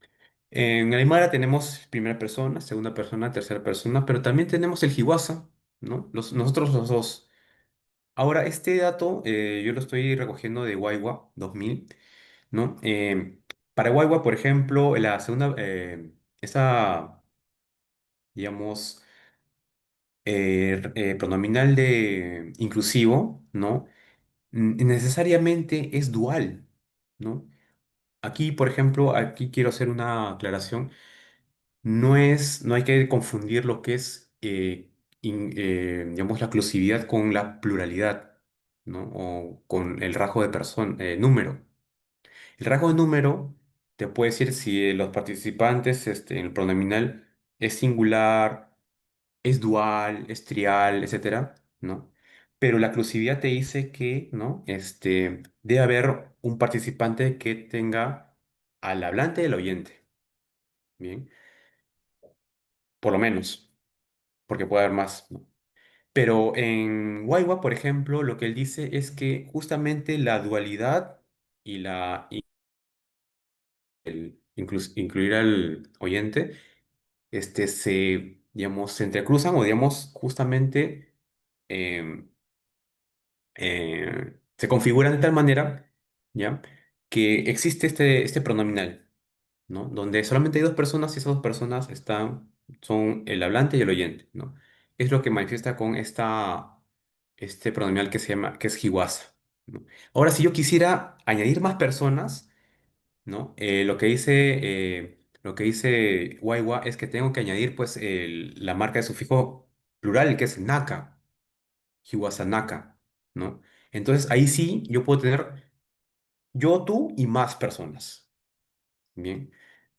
En el Aymara tenemos primera persona, segunda persona, tercera persona, pero también tenemos el Hiwasa, ¿no? Nosotros los dos. Ahora, este dato yo lo estoy recogiendo de Waiwa 2000, ¿no? Para Waiwa, por ejemplo, la segunda, esa, digamos, pronominal de inclusivo, ¿no? Necesariamente es dual, ¿no? Aquí, por ejemplo, aquí quiero hacer una aclaración. No hay que confundir lo que es, digamos, la oclusividad con la pluralidad, ¿no? O con el rasgo de persona, número. El rasgo de número te puede decir si los participantes, en el pronominal es singular, es dual, es trial, etcétera, ¿no? Pero la oclusividad te dice que, ¿no? Debe haber un participante que tenga al hablante y al oyente, ¿bien? Por lo menos, porque puede haber más, ¿no? Pero en Waiwa, por ejemplo, lo que él dice es que justamente la dualidad y incluir al oyente, digamos, se entrecruzan o, digamos, justamente em, se configuran de tal manera, ¿ya? Que existe este pronominal, ¿no? Donde solamente hay dos personas y esas dos personas son el hablante y el oyente, ¿no? Es lo que manifiesta con este pronominal que es Hiwasa, ¿no? Ahora, si yo quisiera añadir más personas, ¿no? Lo que dice Waiwa es que tengo que añadir, pues, la marca de sufijo plural, que es naka, Hiwasa naka, ¿no? Entonces, ahí sí yo puedo tener yo, tú y más personas, ¿bien?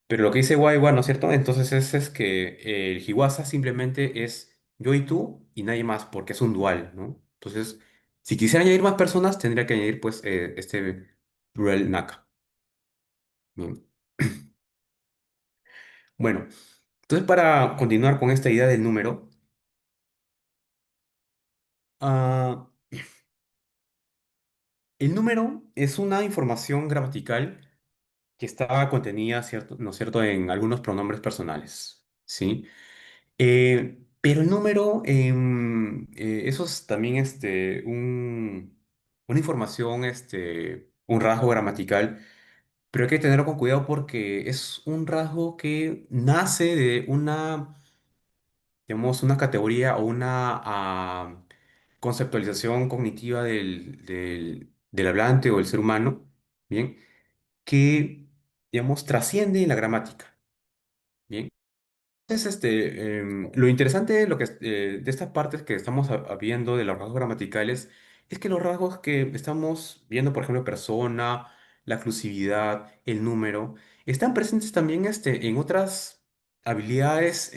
Pero lo que dice Waiwa, ¿no es cierto? Entonces es que el Hiwasa simplemente es yo y tú y nadie más, porque es un dual, ¿no? Entonces, si quisiera añadir más personas, tendría que añadir, pues, este plural naka. Bien. Bueno, entonces para continuar con esta idea del número, ah, El número es una información gramatical que está contenida, ¿cierto? ¿No es cierto?, en algunos pronombres personales, ¿sí? Pero el número, eso es también una información, un rasgo gramatical, pero hay que tenerlo con cuidado porque es un rasgo que nace de una, digamos, una categoría o una conceptualización cognitiva del hablante o del ser humano, ¿bien? Que, digamos, trasciende la gramática, ¿bien? Entonces, lo interesante de, de estas partes que estamos viendo de los rasgos gramaticales es que los rasgos que estamos viendo, por ejemplo, persona, la exclusividad, el número, están presentes también en otras habilidades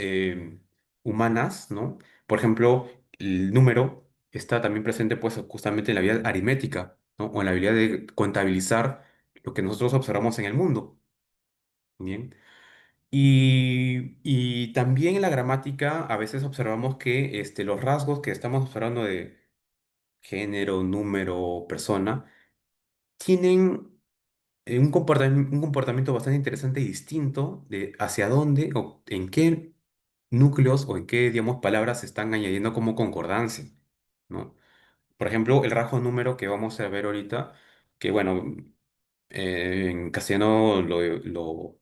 humanas, ¿no? Por ejemplo, el número está también presente pues justamente en la habilidad aritmética, ¿no? O en la habilidad de contabilizar lo que nosotros observamos en el mundo. Bien. Y también en la gramática a veces observamos que los rasgos que estamos observando de género, número, persona, tienen un comportamiento bastante interesante y distinto de hacia dónde o en qué núcleos o en qué, digamos, palabras se están añadiendo como concordancia, ¿no? Por ejemplo, el rasgo número que vamos a ver ahorita, que bueno, en castellano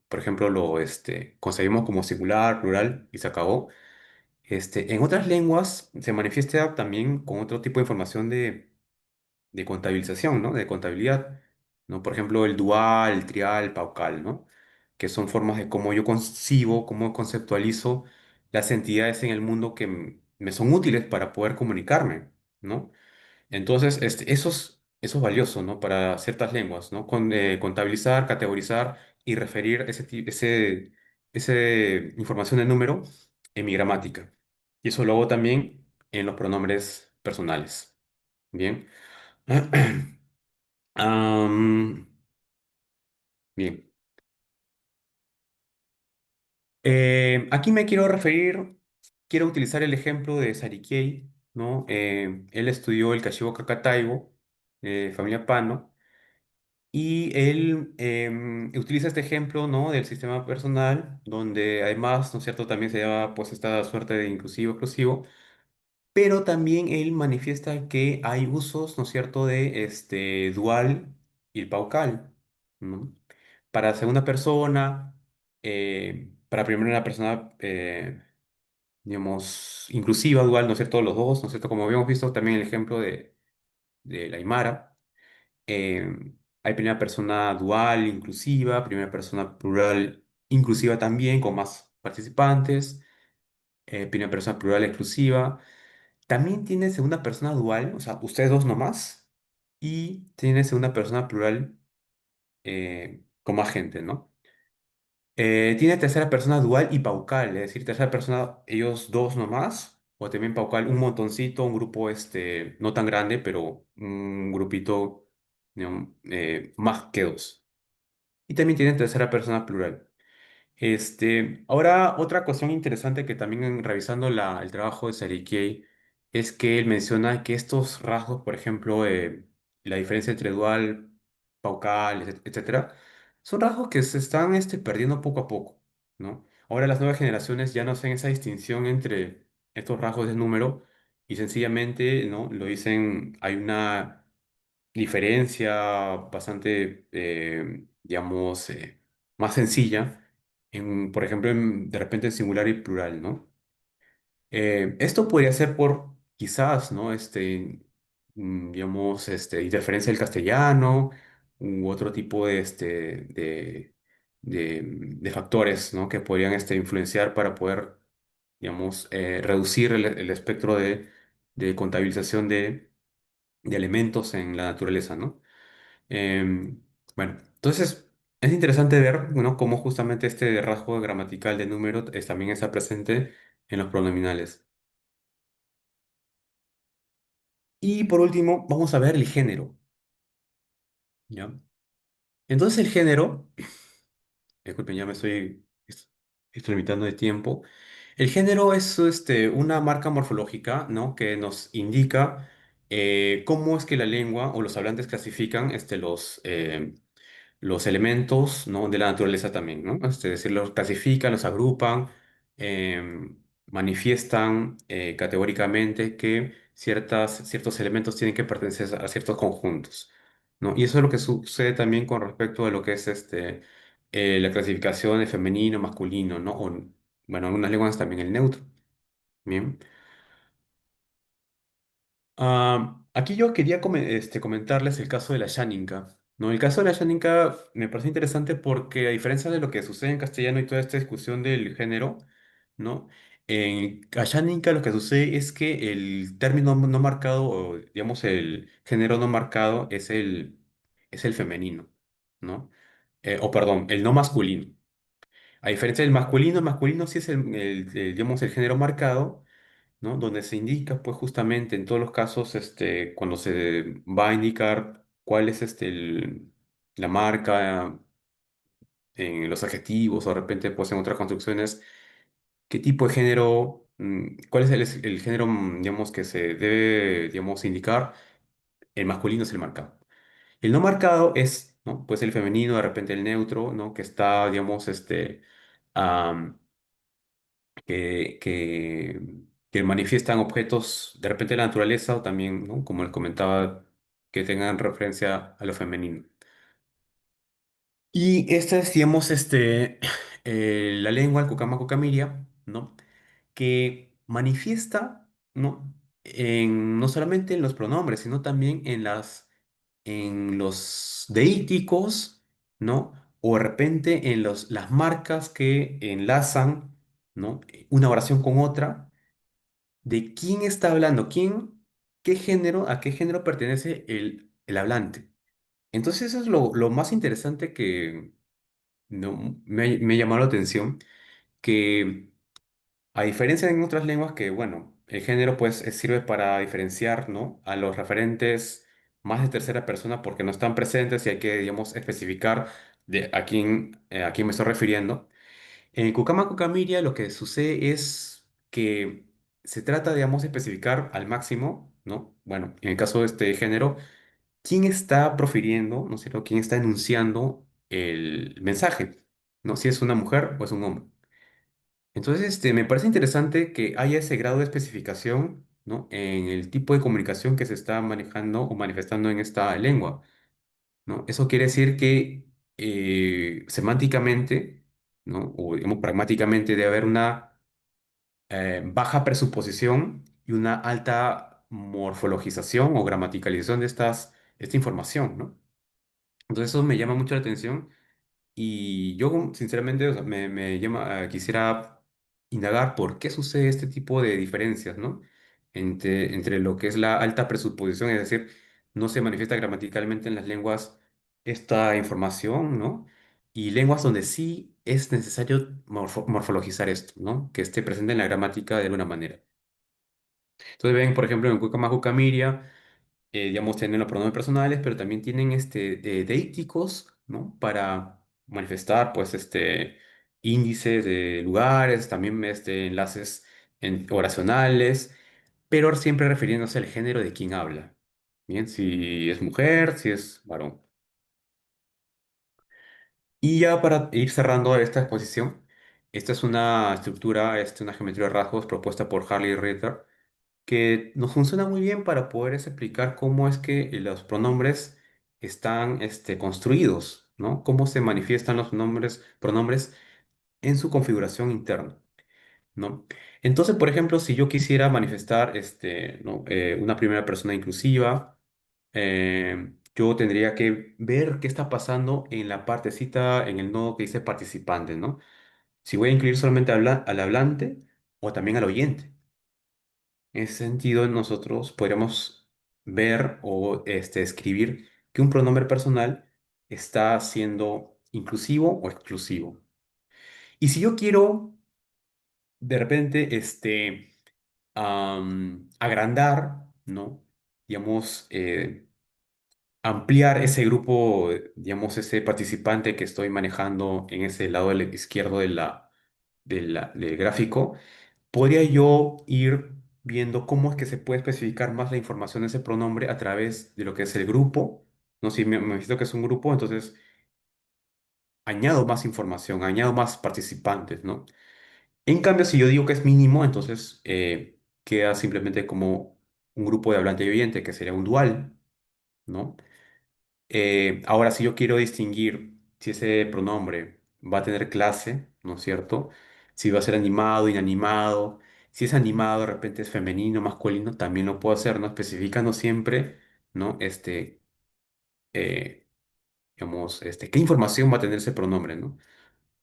por ejemplo, lo concebimos como singular, plural y se acabó. En otras lenguas se manifiesta también con otro tipo de información de contabilización, ¿no? De contabilidad, ¿no? Por ejemplo, el dual, el trial, el paucal, ¿no? Que son formas de cómo yo concibo, cómo conceptualizo las entidades en el mundo que me son útiles para poder comunicarme, ¿no? Entonces, eso es valioso, ¿no? Para ciertas lenguas, ¿no? Contabilizar, categorizar y referir ese información de número en mi gramática. Y eso lo hago también en los pronombres personales. Bien. Am, bien. Aquí me quiero referir, quiero utilizar el ejemplo de Sarikei, ¿no? Él estudió el Kashibo Kakataibo, familia Pano. Y él utiliza este ejemplo, ¿no? Del sistema personal, donde además, ¿no es cierto?, también se llama pues esta suerte de inclusivo, exclusivo, pero también él manifiesta que hay usos, ¿no es cierto?, de dual y el paucal, ¿no? Para segunda persona, para primera persona, digamos, inclusiva, dual, ¿no es cierto?, los dos, ¿no es cierto?, como habíamos visto también el ejemplo de la Aymara. Hay primera persona dual, inclusiva, primera persona plural, inclusiva también, con más participantes, primera persona plural, exclusiva. También tiene segunda persona dual, o sea, ustedes dos nomás, y tiene segunda persona plural con más gente, ¿no? Tiene tercera persona dual y paucal, es decir, tercera persona, ellos dos nomás, o también paucal, un montoncito, un grupo no tan grande, pero un grupito, digamos, más que dos. Y también tiene tercera persona plural. Ahora, otra cuestión interesante que también revisando el trabajo de Sarikei es que él menciona que estos rasgos, por ejemplo, la diferencia entre dual, paucal, etcétera, son rasgos que se están perdiendo poco a poco, ¿no? Ahora las nuevas generaciones ya no hacen esa distinción entre estos rasgos de número y sencillamente, ¿no? Lo dicen, hay una diferencia bastante, digamos, más sencilla, por ejemplo, de repente en singular y plural, ¿no? Esto podría ser por quizás, ¿no? Digamos, interferencia del castellano u otro tipo de factores, ¿no? Que podrían influenciar para poder, digamos, reducir el espectro de contabilización de elementos en la naturaleza, ¿no? Em, bueno, entonces es interesante ver, ¿no?, cómo justamente este rasgo gramatical de número también está presente en los pronominales. Y por último, vamos a ver el género, ¿ya? Entonces el género, disculpen, ya me estoy limitando de tiempo. El género es una marca morfológica, ¿no?, que nos indica cómo es que la lengua o los hablantes clasifican los elementos, ¿no? De la naturaleza también, ¿no? Es decir, los clasifican, los agrupan, manifiestan categóricamente que ciertos elementos tienen que pertenecer a ciertos conjuntos, ¿no? Y eso es lo que sucede también con respecto a lo que es la clasificación de femenino, masculino, ¿no? O, bueno, en algunas lenguas también el neutro. Bien. Aquí yo quería comentarles el caso de la Xánica, ¿no? El caso de la Xánica me parece interesante porque a diferencia de lo que sucede en castellano y toda esta discusión del género, ¿no? En la Xánica lo que sucede es que el término no marcado, o digamos el género no marcado es el femenino, ¿no? O perdón, el no masculino. A diferencia del masculino, el masculino sí es digamos, el género marcado, ¿no? Donde se indica, pues justamente en todos los casos, cuando se va a indicar cuál es la marca en los adjetivos o de repente, pues en otras construcciones, qué tipo de género, cuál es el género, digamos, que se debe, digamos, indicar, el masculino es el marcado. El no marcado es, ¿no? Pues el femenino, de repente el neutro, ¿no? Que está, digamos, que manifiestan objetos de repente de la naturaleza o también, ¿no? Como les comentaba, que tengan referencia a lo femenino. Y esta es, digamos, la lengua, el Cucama Cucamiria, ¿no? Que manifiesta, ¿no? No solamente en los pronombres, sino también en los deíticos, ¿no? O de repente en las marcas que enlazan, ¿no? Una oración con otra, de quién está hablando, a qué género pertenece el hablante. Entonces eso es lo más interesante que no, me llamó la atención, que a diferencia en otras lenguas que, bueno, el género pues sirve para diferenciar, ¿no? A los referentes más de tercera persona porque no están presentes y hay que, digamos, especificar a quién me estoy refiriendo. En Cucama Cucamiria lo que sucede es que se trata, digamos, de especificar al máximo, ¿no? Bueno, en el caso de este género, quién está profiriendo, ¿no es cierto? Quién está enunciando el mensaje, ¿no? Si es una mujer o es un hombre. Entonces, me parece interesante que haya ese grado de especificación, ¿no? En el tipo de comunicación que se está manejando o manifestando en esta lengua, ¿no? Eso quiere decir que semánticamente, ¿no? O digamos pragmáticamente debe haber una baja presuposición y una alta morfologización o gramaticalización de esta información, ¿no? Entonces eso me llama mucho la atención y yo, sinceramente, o sea, quisiera indagar por qué sucede este tipo de diferencias, ¿no? Entre lo que es la alta presuposición, es decir, no se manifiesta gramaticalmente en las lenguas esta información, ¿no? Y lenguas donde sí es necesario morfologizar esto, ¿no? Que esté presente en la gramática de alguna manera. Entonces ven, por ejemplo, en Cucamajuca Camiria, digamos, tienen los pronombres personales, pero también tienen deíticos, ¿no? Para manifestar, pues, índices de lugares, también enlaces oracionales, pero siempre refiriéndose al género de quien habla. Bien, si es mujer, si es varón. Y ya para ir cerrando esta exposición, esta es una estructura, una geometría de rasgos propuesta por Harley Ritter que nos funciona muy bien para poder explicar cómo es que los pronombres están construidos, ¿no? Cómo se manifiestan los pronombres en su configuración interna, ¿no? Entonces, por ejemplo, si yo quisiera manifestar ¿no? Una primera persona inclusiva, yo tendría que ver qué está pasando en la partecita, en el nodo que dice participante, ¿no? Si voy a incluir solamente al hablante o también al oyente. En ese sentido, nosotros podríamos ver o escribir que un pronombre personal está siendo inclusivo o exclusivo. Y si yo quiero de repente agrandar, ¿no? Digamos, ampliar ese grupo, digamos, ese participante que estoy manejando en ese lado izquierdo del gráfico, podría yo ir viendo cómo es que se puede especificar más la información de ese pronombre a través de lo que es el grupo, ¿no? Si me visto que es un grupo, entonces añado más información, añado más participantes, ¿no? En cambio, si yo digo que es mínimo, entonces queda simplemente como un grupo de hablante y oyente, que sería un dual, ¿no? Ahora, si yo quiero distinguir si ese pronombre va a tener clase, ¿no es cierto? Si va a ser animado, inanimado, si es animado, de repente es femenino, masculino, también lo puedo hacer, ¿no? Especificando siempre, ¿no? Eh, digamos, qué información va a tener ese pronombre, ¿no?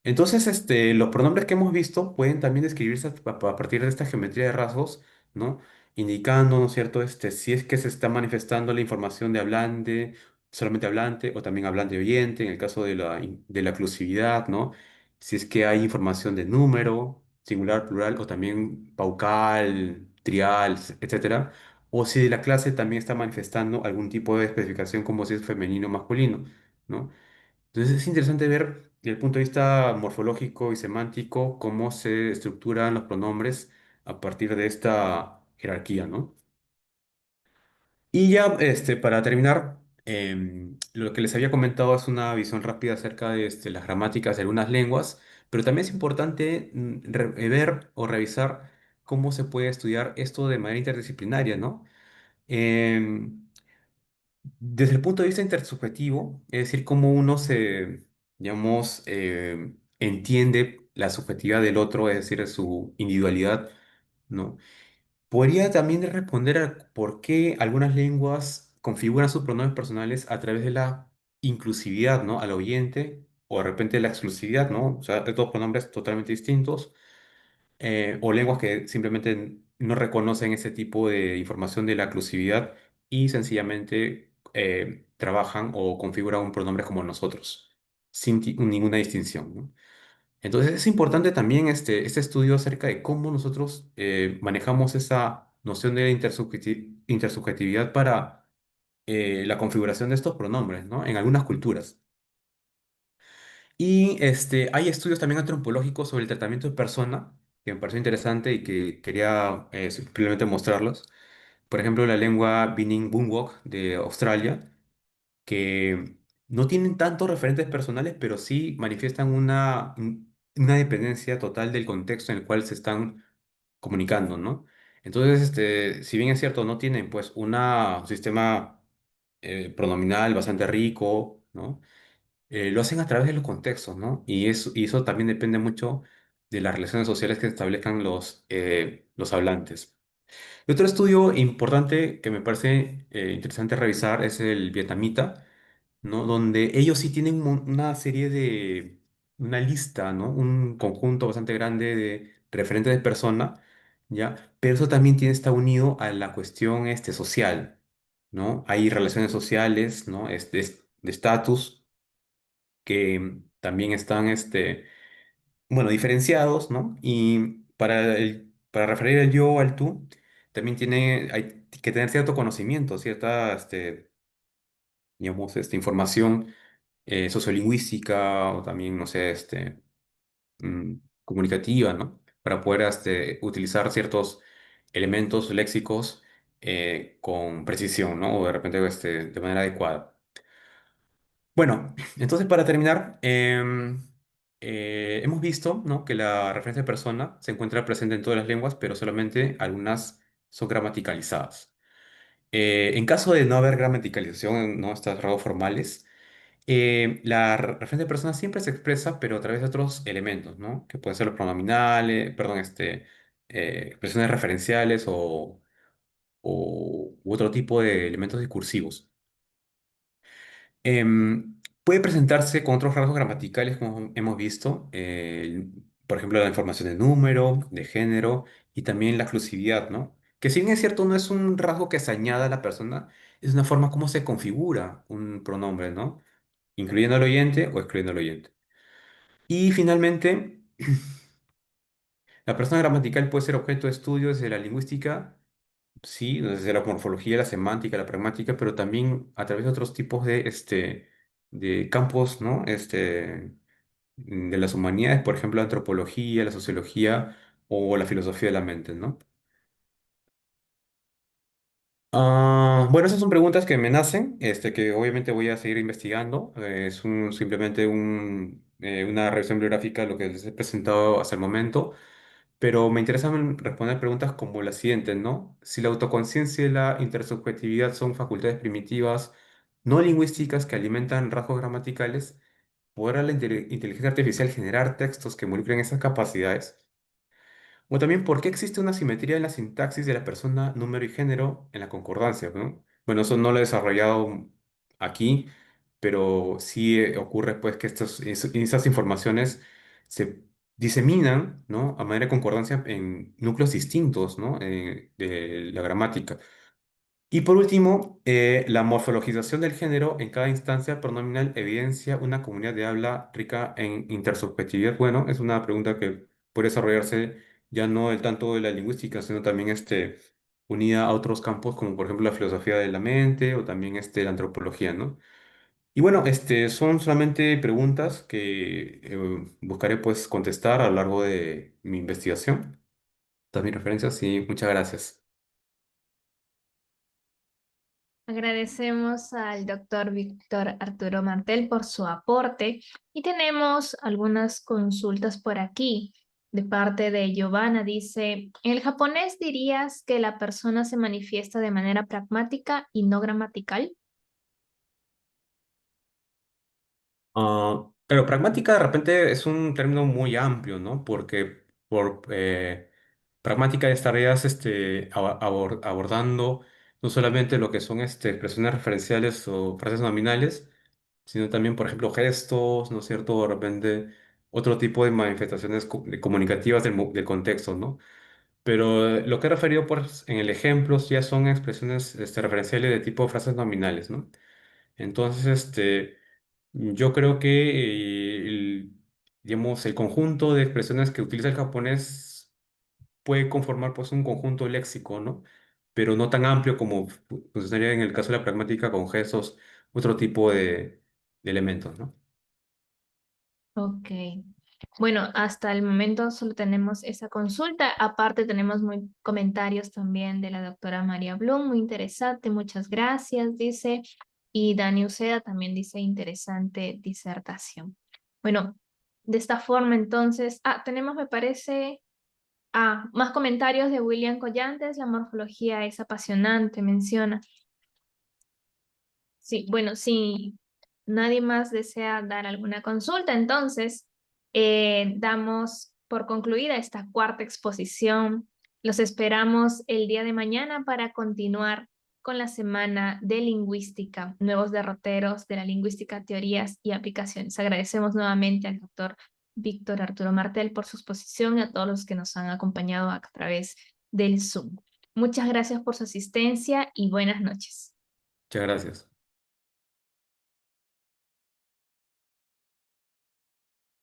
Entonces, los pronombres que hemos visto pueden también describirse a partir de esta geometría de rasgos, ¿no? Indicando, ¿no es cierto?, si es que se está manifestando la información de hablante, solamente hablante, o también hablante oyente, en el caso de de la oclusividad, ¿no? Si es que hay información de número, singular, plural, o también paucal, trial, etcétera. O si la clase también está manifestando algún tipo de especificación como si es femenino o masculino, ¿no? Entonces es interesante ver desde el punto de vista morfológico y semántico cómo se estructuran los pronombres a partir de esta jerarquía, ¿no? Y ya, para terminar, lo que les había comentado es una visión rápida acerca de las gramáticas de algunas lenguas, pero también es importante ver o revisar cómo se puede estudiar esto de manera interdisciplinaria, ¿no? Em, Desde el punto de vista intersubjetivo, es decir, cómo uno digamos, entiende la subjetividad del otro, es decir, su individualidad, ¿no? Podría también responder a por qué algunas lenguas configuran sus pronombres personales a través de la inclusividad, ¿no? Al oyente, o de repente la exclusividad, ¿no? O sea, de dos pronombres totalmente distintos o lenguas que simplemente no reconocen ese tipo de información de la inclusividad y sencillamente trabajan o configuran un pronombre como nosotros, sin ninguna distinción, ¿no? Entonces es importante también este estudio acerca de cómo nosotros manejamos esa noción de intersubjetividad para la configuración de estos pronombres, ¿no? En algunas culturas. Y hay estudios también antropológicos sobre el tratamiento de persona, que me pareció interesante y que quería simplemente mostrarlos. Por ejemplo, la lengua Binim-Bumwok de Australia, que no tienen tantos referentes personales, pero sí manifiestan una dependencia total del contexto en el cual se están comunicando, ¿no? Entonces, si bien es cierto, no tienen pues un sistema pronominal bastante rico, ¿no? Lo hacen a través de los contextos, ¿no? Y eso también depende mucho de las relaciones sociales que establezcan los hablantes. Y otro estudio importante que me parece interesante revisar es el vietnamita, ¿no? Donde ellos sí tienen una serie una lista, ¿no? Un conjunto bastante grande de referentes de persona, ¿ya? Pero eso también está unido a la cuestión social, ¿no? Hay relaciones sociales, ¿no? De estatus que también están, bueno, diferenciados, ¿no? Y para referir el yo al tú, también hay que tener cierto conocimiento, cierta, digamos, información sociolingüística o también, no sé, mm, comunicativa, ¿no? Para poder, utilizar ciertos elementos léxicos con precisión, ¿no? O de repente, de manera adecuada. Bueno, entonces para terminar, hemos visto, ¿no?, que la referencia de persona se encuentra presente en todas las lenguas, pero solamente algunas son gramaticalizadas. En caso de no haber gramaticalización, ¿no?, estos rasgos formales, la referencia de persona siempre se expresa, pero a través de otros elementos, ¿no?, que pueden ser los pronominales, perdón, expresiones referenciales u otro tipo de elementos discursivos. Puede presentarse con otros rasgos gramaticales, como hemos visto, por ejemplo, la información de número, de género y también la exclusividad, ¿no? Que si bien es cierto, no es un rasgo que se añada a la persona, es una forma como se configura un pronombre, ¿no? Incluyendo al oyente o excluyendo al oyente. Y finalmente, la persona gramatical puede ser objeto de estudio desde la lingüística, sí, desde la morfología, la semántica, la pragmática, pero también a través de otros tipos de campos, ¿no? De las humanidades, por ejemplo, la antropología, la sociología o la filosofía de la mente, ¿no? Bueno, esas son preguntas que me nacen, que obviamente voy a seguir investigando. Es simplemente una revisión bibliográfica lo que les he presentado hasta el momento, pero me interesa responder preguntas como las siguientes, ¿no? Si la autoconciencia y la intersubjetividad son facultades primitivas no lingüísticas que alimentan rasgos gramaticales, ¿podrá la inteligencia artificial generar textos que involucren esas capacidades? O también, ¿por qué existe una simetría en la sintaxis de la persona, número y género en la concordancia, ¿no? Bueno, eso no lo he desarrollado aquí, pero sí ocurre pues que esas informaciones se diseminan, ¿no? A manera de concordancia en núcleos distintos, ¿no? De la gramática. Y por último, la morfologización del género en cada instancia pronominal evidencia una comunidad de habla rica en intersubjetividad. Bueno, es una pregunta que puede desarrollarse ya no el tanto de la lingüística, sino también unida a otros campos, como por ejemplo la filosofía de la mente o también la antropología, ¿no? Y bueno, son solamente preguntas que buscaré pues contestar a lo largo de mi investigación. Todas mis referencias y muchas gracias. Agradecemos al doctor Víctor Arturo Martel por su aporte y tenemos algunas consultas por aquí. De parte de Giovanna dice, en el japonés dirías que la persona se manifiesta de manera pragmática y no gramatical. Pero pragmática de repente es un término muy amplio, ¿no? Porque por pragmática estarías abordando no solamente lo que son expresiones referenciales o frases nominales, sino también, por ejemplo, gestos, ¿no es cierto? De repente otro tipo de manifestaciones comunicativas del contexto, ¿no? Pero lo que he referido pues, en el ejemplo ya son expresiones referenciales de tipo frases nominales, ¿no? Entonces, yo creo que digamos, el conjunto de expresiones que utiliza el japonés puede conformar pues un conjunto léxico, ¿no? Pero no tan amplio como funcionaría en el caso de la pragmática con gestos, otro tipo de elementos, ¿no? Ok. Bueno, hasta el momento solo tenemos esa consulta. Aparte tenemos muy comentarios también de la doctora María Blum, muy interesante, muchas gracias, dice. Y Dani Uceda también dice interesante disertación. Bueno, de esta forma entonces, tenemos, me parece, más comentarios de William Collantes, la morfología es apasionante, menciona. Sí, bueno, si nadie más desea dar alguna consulta, entonces damos por concluida esta cuarta exposición. Los esperamos el día de mañana para continuar con la semana de lingüística, nuevos derroteros de la lingüística, teorías y aplicaciones. Agradecemos nuevamente al doctor Víctor Arturo Martel por su exposición y a todos los que nos han acompañado a través del Zoom. Muchas gracias por su asistencia y buenas noches. Muchas gracias.